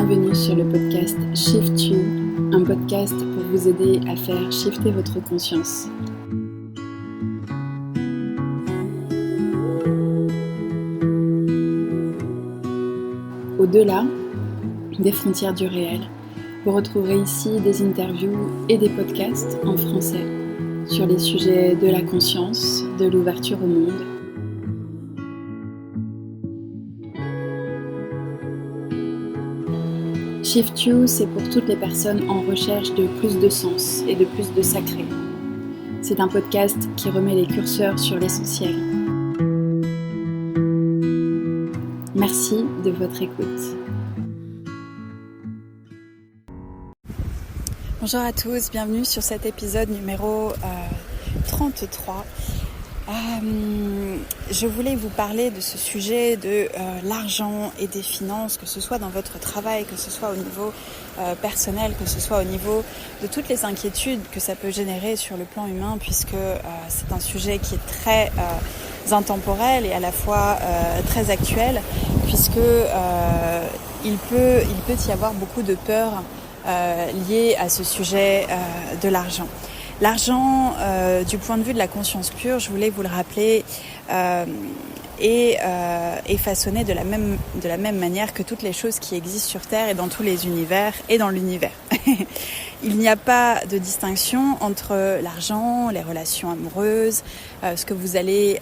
Bienvenue sur le podcast Shift You, un podcast pour vous aider à faire shifter votre conscience. Au-delà des frontières du réel, vous retrouverez ici des interviews et des podcasts en français sur les sujets de la conscience, de l'ouverture au monde. Shift You, c'est pour toutes les personnes en recherche de plus de sens et de plus de sacré. C'est un podcast qui remet les curseurs sur l'essentiel. Merci de votre écoute. Bonjour à tous, bienvenue sur cet épisode numéro 33. Je voulais vous parler de ce sujet de l'argent et des finances, que ce soit dans votre travail, que ce soit au niveau personnel, que ce soit au niveau de toutes les inquiétudes que ça peut générer sur le plan humain, puisque c'est un sujet qui est très intemporel et à la fois très actuel, puisque il peut y avoir beaucoup de peurs liées à ce sujet de l'argent. L'argent, du point de vue de la conscience pure, je voulais vous le rappeler, est façonné de la même manière que toutes les choses qui existent sur Terre et dans tous les univers et dans l'univers. Il n'y a pas de distinction entre l'argent, les relations amoureuses, ce que vous allez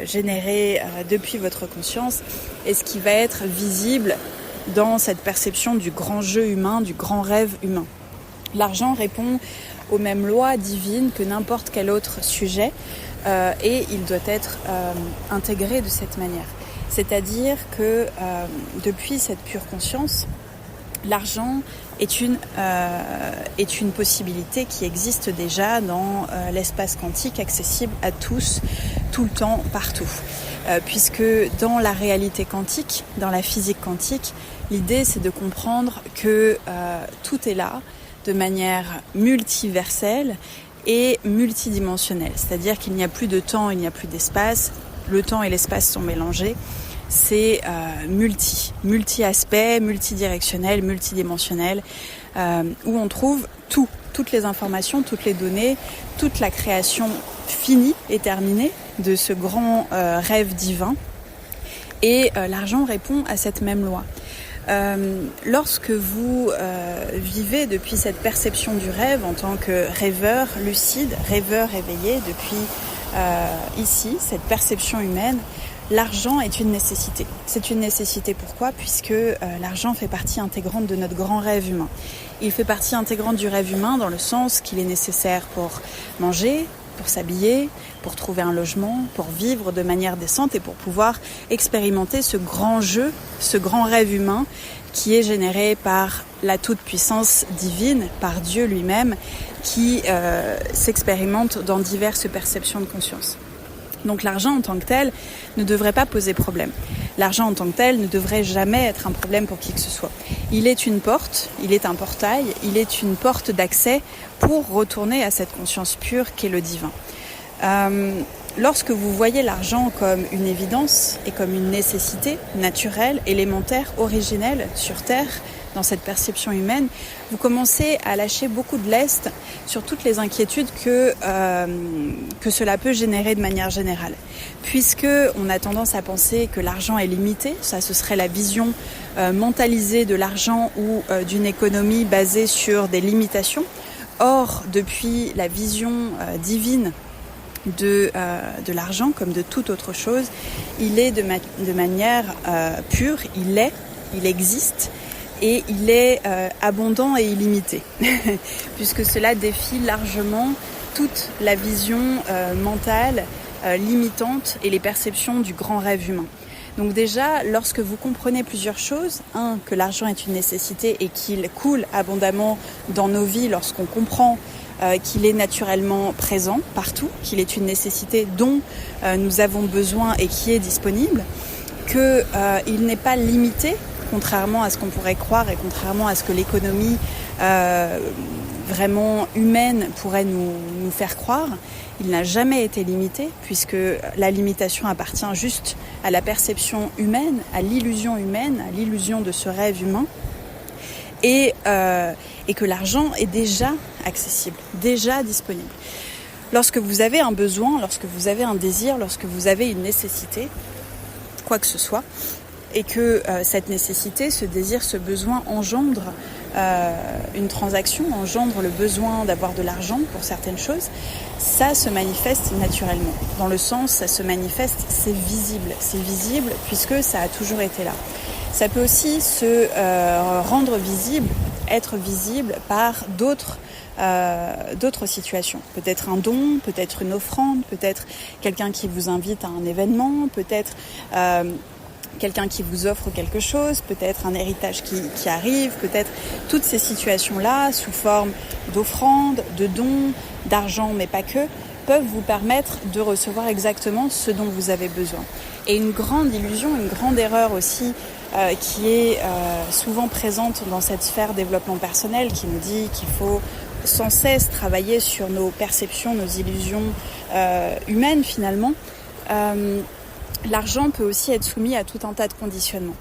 générer depuis votre conscience et ce qui va être visible dans cette perception du grand jeu humain, du grand rêve humain. L'argent répond aux mêmes lois divines que n'importe quel autre sujet et il doit être intégré de cette manière. C'est-à-dire que depuis cette pure conscience, l'argent est une possibilité qui existe déjà dans l'espace quantique, accessible à tous, tout le temps, partout. Puisque dans la réalité quantique, dans la physique quantique, l'idée c'est de comprendre que tout est là, de manière multiverselle et multidimensionnelle. C'est-à-dire qu'il n'y a plus de temps, il n'y a plus d'espace. Le temps et l'espace sont mélangés. C'est multi-aspect, multidirectionnel, multidimensionnel, où on trouve toutes les informations, toutes les données, toute la création finie et terminée de ce grand rêve divin. Et l'argent répond à cette même loi. Lorsque vous vivez depuis cette perception du rêve en tant que rêveur lucide, rêveur éveillé depuis ici, cette perception humaine, l'argent est une nécessité. C'est une nécessité pourquoi ? Puisque l'argent fait partie intégrante de notre grand rêve humain. Il fait partie intégrante du rêve humain dans le sens qu'il est nécessaire pour manger, pour s'habiller, pour trouver un logement, pour vivre de manière décente et pour pouvoir expérimenter ce grand jeu, ce grand rêve humain qui est généré par la toute-puissance divine, par Dieu lui-même, qui s'expérimente dans diverses perceptions de conscience. Donc l'argent en tant que tel ne devrait pas poser problème. L'argent en tant que tel ne devrait jamais être un problème pour qui que ce soit. Il est une porte, il est un portail, il est une porte d'accès pour retourner à cette conscience pure qu'est le divin. Lorsque vous voyez l'argent comme une évidence et comme une nécessité naturelle, élémentaire, originelle sur Terre, dans cette perception humaine, vous commencez à lâcher beaucoup de lest sur toutes les inquiétudes que cela peut générer de manière générale. Puisque on a tendance à penser que l'argent est limité, ça ce serait la vision mentalisée de l'argent ou d'une économie basée sur des limitations. Or, depuis la vision divine de l'argent, comme de toute autre chose, il est de manière pure, il existe, et il est abondant et illimité, puisque cela défie largement toute la vision mentale limitante et les perceptions du grand rêve humain. Donc déjà, lorsque vous comprenez plusieurs choses, que l'argent est une nécessité et qu'il coule abondamment dans nos vies lorsqu'on comprend qu'il est naturellement présent partout, qu'il est une nécessité dont nous avons besoin et qui est disponible, qu'il n'est pas limité, contrairement à ce qu'on pourrait croire et contrairement à ce que l'économie vraiment humaine pourrait nous faire croire. Il n'a jamais été limité, puisque la limitation appartient juste à la perception humaine, à l'illusion de ce rêve humain. et que l'argent est déjà accessible, déjà disponible. Lorsque vous avez un besoin, lorsque vous avez un désir, lorsque vous avez une nécessité, quoi que ce soit, et que cette nécessité, ce désir, ce besoin engendre une transaction, engendre le besoin d'avoir de l'argent pour certaines choses, ça se manifeste naturellement. Dans le sens, ça se manifeste, c'est visible puisque ça a toujours été là. Ça peut aussi se rendre visible, être visible par d'autres situations. Peut-être un don, peut-être une offrande, peut-être quelqu'un qui vous invite à un événement, peut-être quelqu'un qui vous offre quelque chose, peut-être un héritage qui arrive, peut-être toutes ces situations-là, sous forme d'offrandes, de dons, d'argent, mais pas que, peuvent vous permettre de recevoir exactement ce dont vous avez besoin. Et une grande illusion, une grande erreur aussi, qui est souvent présente dans cette sphère développement personnel, qui nous dit qu'il faut sans cesse travailler sur nos perceptions, nos illusions humaines finalement, l'argent peut aussi être soumis à tout un tas de conditionnements.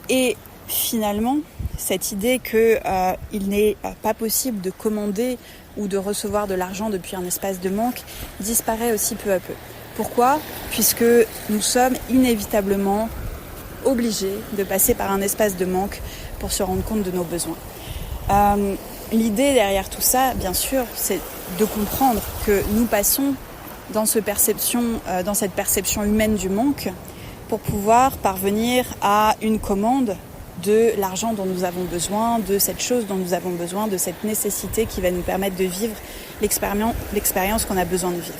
Et finalement, cette idée qu'il n'est pas possible de commander ou de recevoir de l'argent depuis un espace de manque disparaît aussi peu à peu. Pourquoi ? Puisque nous sommes inévitablement obligés de passer par un espace de manque pour se rendre compte de nos besoins. L'idée derrière tout ça, bien sûr, c'est de comprendre que nous passons dans cette perception humaine du manque pour pouvoir parvenir à une commande de l'argent dont nous avons besoin, de cette chose dont nous avons besoin, de cette nécessité qui va nous permettre de vivre l'expérience qu'on a besoin de vivre.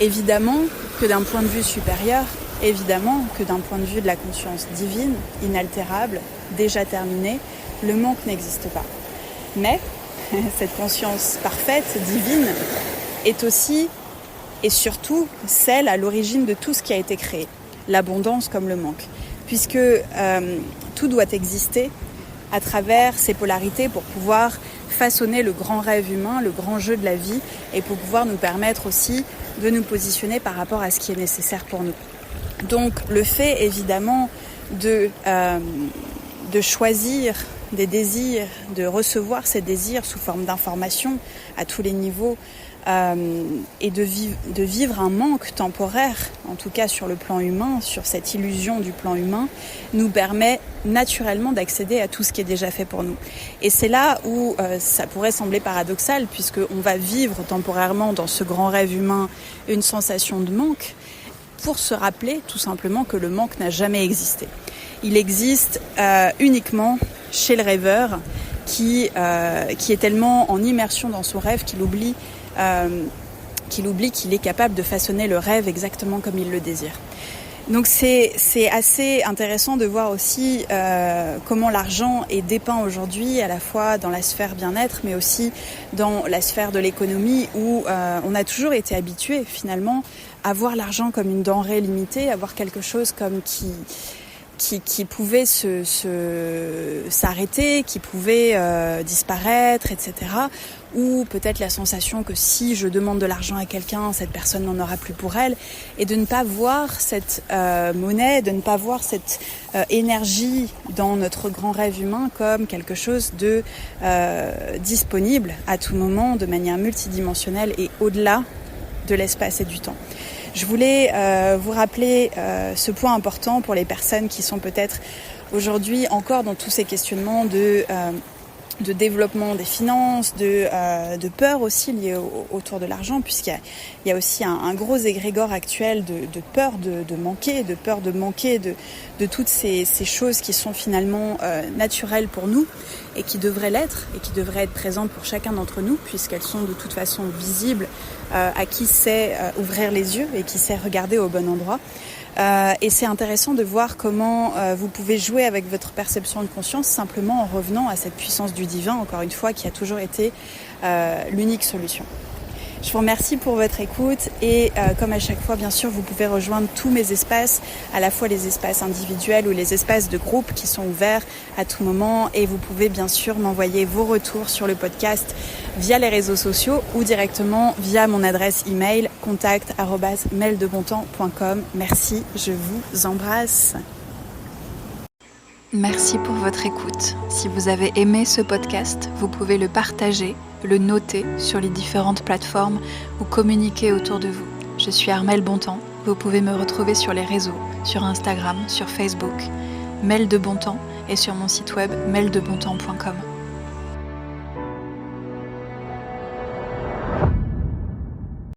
Évidemment que d'un point de vue supérieur, évidemment que d'un point de vue de la conscience divine, inaltérable, déjà terminée, le manque n'existe pas. Mais cette conscience parfaite, divine, est aussi et surtout celle à l'origine de tout ce qui a été créé, l'abondance comme le manque, puisque tout doit exister à travers ces polarités pour pouvoir façonner le grand rêve humain, le grand jeu de la vie, et pour pouvoir nous permettre aussi de nous positionner par rapport à ce qui est nécessaire pour nous. Donc le fait évidemment de choisir des désirs, de recevoir ces désirs sous forme d'informations à tous les niveaux, et de vivre un manque temporaire, en tout cas sur le plan humain, sur cette illusion du plan humain, nous permet naturellement d'accéder à tout ce qui est déjà fait pour nous. Et c'est là où ça pourrait sembler paradoxal, puisqu'on va vivre temporairement dans ce grand rêve humain une sensation de manque, pour se rappeler tout simplement que le manque n'a jamais existé. Il existe uniquement chez le rêveur qui est tellement en immersion dans son rêve qu'il oublie qu'il est capable de façonner le rêve exactement comme il le désire. Donc c'est assez intéressant de voir aussi comment l'argent est dépeint aujourd'hui, à la fois dans la sphère bien-être, mais aussi dans la sphère de l'économie, où on a toujours été habitué finalement à voir l'argent comme une denrée limitée, à voir quelque chose comme qui pouvait s'arrêter, qui pouvait disparaître, etc. Ou peut-être la sensation que si je demande de l'argent à quelqu'un, cette personne n'en aura plus pour elle, et de ne pas voir cette monnaie, de ne pas voir cette énergie dans notre grand rêve humain comme quelque chose de disponible à tout moment, de manière multidimensionnelle et au-delà de l'espace et du temps. Je voulais vous rappeler ce point important pour les personnes qui sont peut-être aujourd'hui encore dans tous ces questionnements de développement des finances, de peur aussi liée autour de l'argent, puisqu'il y a aussi un gros égrégore actuel de peur de manquer, de toutes ces choses qui sont finalement naturelles pour nous et qui devraient l'être et qui devraient être présentes pour chacun d'entre nous, puisqu'elles sont de toute façon visibles à qui sait ouvrir les yeux et qui sait regarder au bon endroit. Et c'est intéressant de voir comment vous pouvez jouer avec votre perception de conscience simplement en revenant à cette puissance du divin, encore une fois, qui a toujours été l'unique solution. Je vous remercie pour votre écoute et comme à chaque fois, bien sûr, vous pouvez rejoindre tous mes espaces, à la fois les espaces individuels ou les espaces de groupe qui sont ouverts à tout moment, et vous pouvez bien sûr m'envoyer vos retours sur le podcast via les réseaux sociaux ou directement via mon adresse email contact@meldebontemps.com. Merci, je vous embrasse. Merci pour votre écoute. Si vous avez aimé ce podcast, vous pouvez le partager, le noter sur les différentes plateformes ou communiquer autour de vous. Je suis Armelle Bontemps. Vous pouvez me retrouver sur les réseaux, sur Instagram, sur Facebook, Mel de Bontemps et sur mon site web meldebontemps.com.